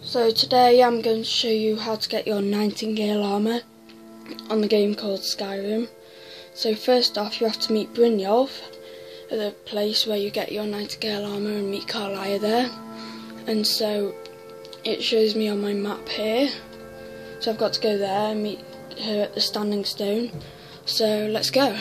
So today I'm going to show you how to get your Nightingale armour on the game called Skyrim. So first off you have to meet Brynjolf at the place where you get your Nightingale armour and meet Carlia there. And so it shows me on my map here. So I've got to go there and meet her at the Standing Stone. So let's go.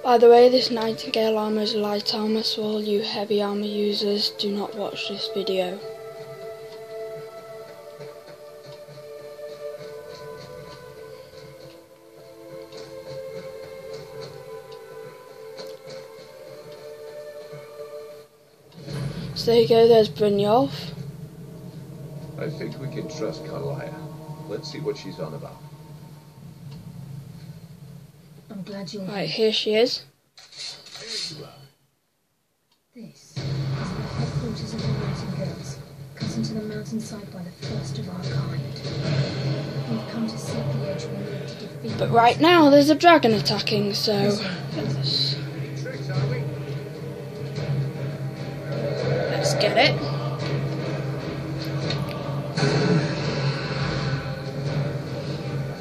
By the way, this Nightingale armour is light armour, so all you heavy armour users, do not watch this video. So there you go, there's Brynjolf. I think we can trust Carlia. Let's see what she's on about. I'm glad you're Right, here she is. There you are. This is the headquarters of the Nightingales, cut into the mountainside by the first of our kind. We've come to seek the edge we need to defeat. But right now there's a dragon attacking, so let's get it.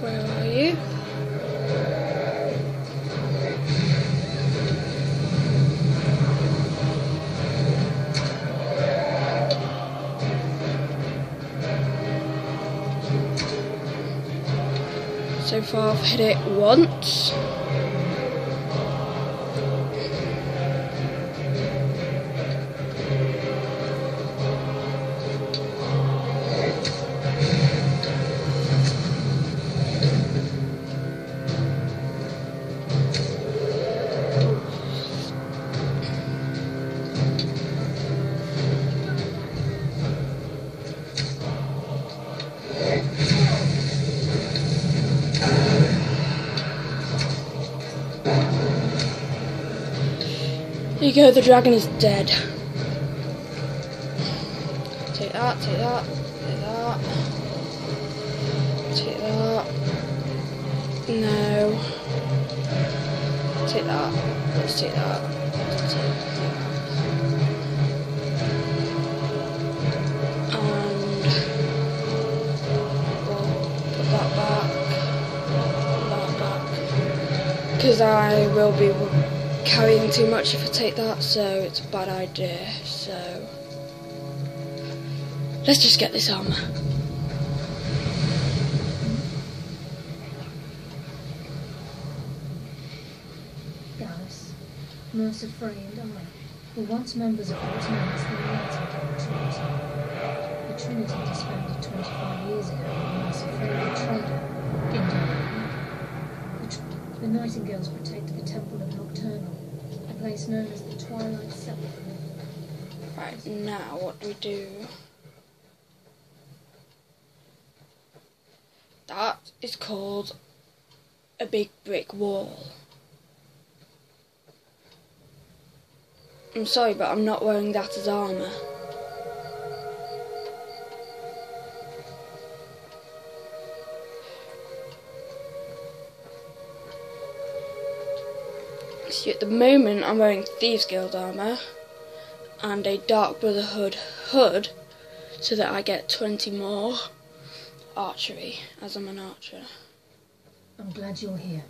Where are you? So far I've hit it once. There you go, the dragon is dead. Take that, take that, take that. Take that. No. Take that. Let's take that. Let's take that. And we'll put that back. Because I will be carrying too much if I take that, so it's a bad idea. So let's just get this armour. Gallus, Mercer Frey and I were once members of what is known as the Nightingale Trinity. The Trinity disbanded 25 years ago when Mercer Frey, a trader, Indian. The Nightingales protect the Temple of Nocturnal, a place known as the Twilight Sepulchre. Right, now what do we do? That is called a big brick wall. I'm sorry, but I'm not wearing that as armour. See, at the moment I'm wearing Thieves Guild armour and a Dark Brotherhood hood so that I get 20 more archery, as I'm an archer. I'm glad you're here.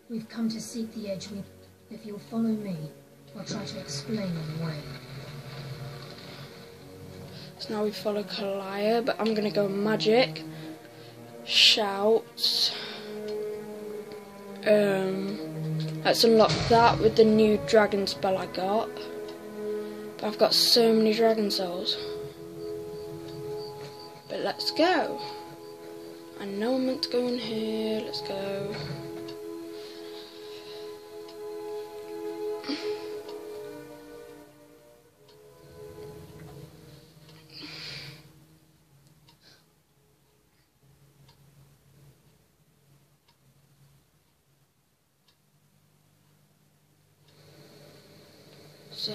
We've come to seek the edge. If you'll follow me, I'll try to explain on the way. So now we follow Carlia, but I'm going to go magic, shout. Let's unlock that with the new dragon spell I got. But I've got so many dragon souls. But let's go. I know I'm meant to go in here. Let's go. So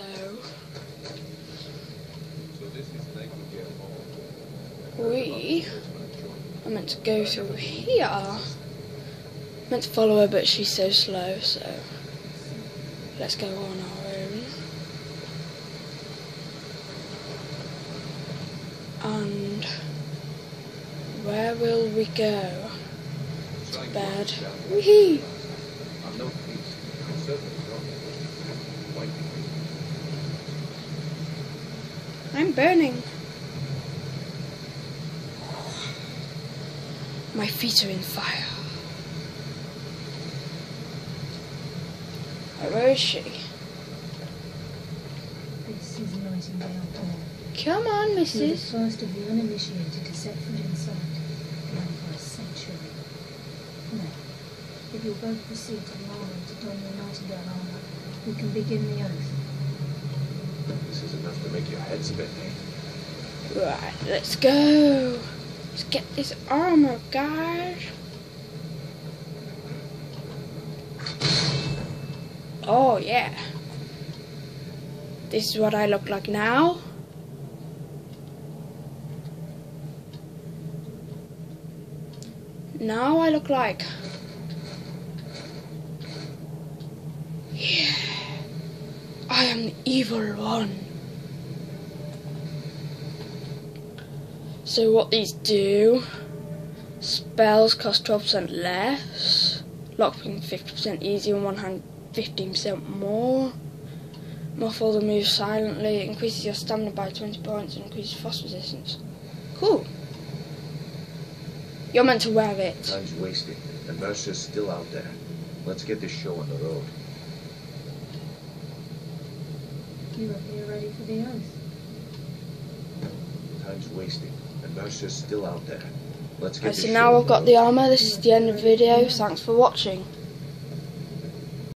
this is Nightingale Hall. We are meant to go through here. Meant to follow her, but she's so slow, so let's go on our own. And where will we go? To bed. Whee! I'm no priest. I'm certainly not white. I'm burning. My feet are in fire. Where is she? This is Nightingale Hall. Come on, You're the missus. first of the uninitiated to set foot inside, known for a century. Now, if you'll both proceed to the armory to don your Nightingale armour, we can begin the oath. This is enough to make your head spin. Right, let's go. Let's get this armor, guys. Oh, yeah. This is what I look like now. Now I look like... Yeah. I am the evil one. So what these do, spells cost 12% less, lockpicking 50% easier on one hand, 15% more, muffle the move silently, increases your stamina by 20 points and increases frost resistance. Cool. You're meant to wear it. Time's wasting, and Mercer's still out there. Let's get this show on the road. You appear ready for the oath. Time's wasting, and Mercer's still out there. Let's get Right, this so show now on I've got the armour. This is the end of the video. Thanks for watching.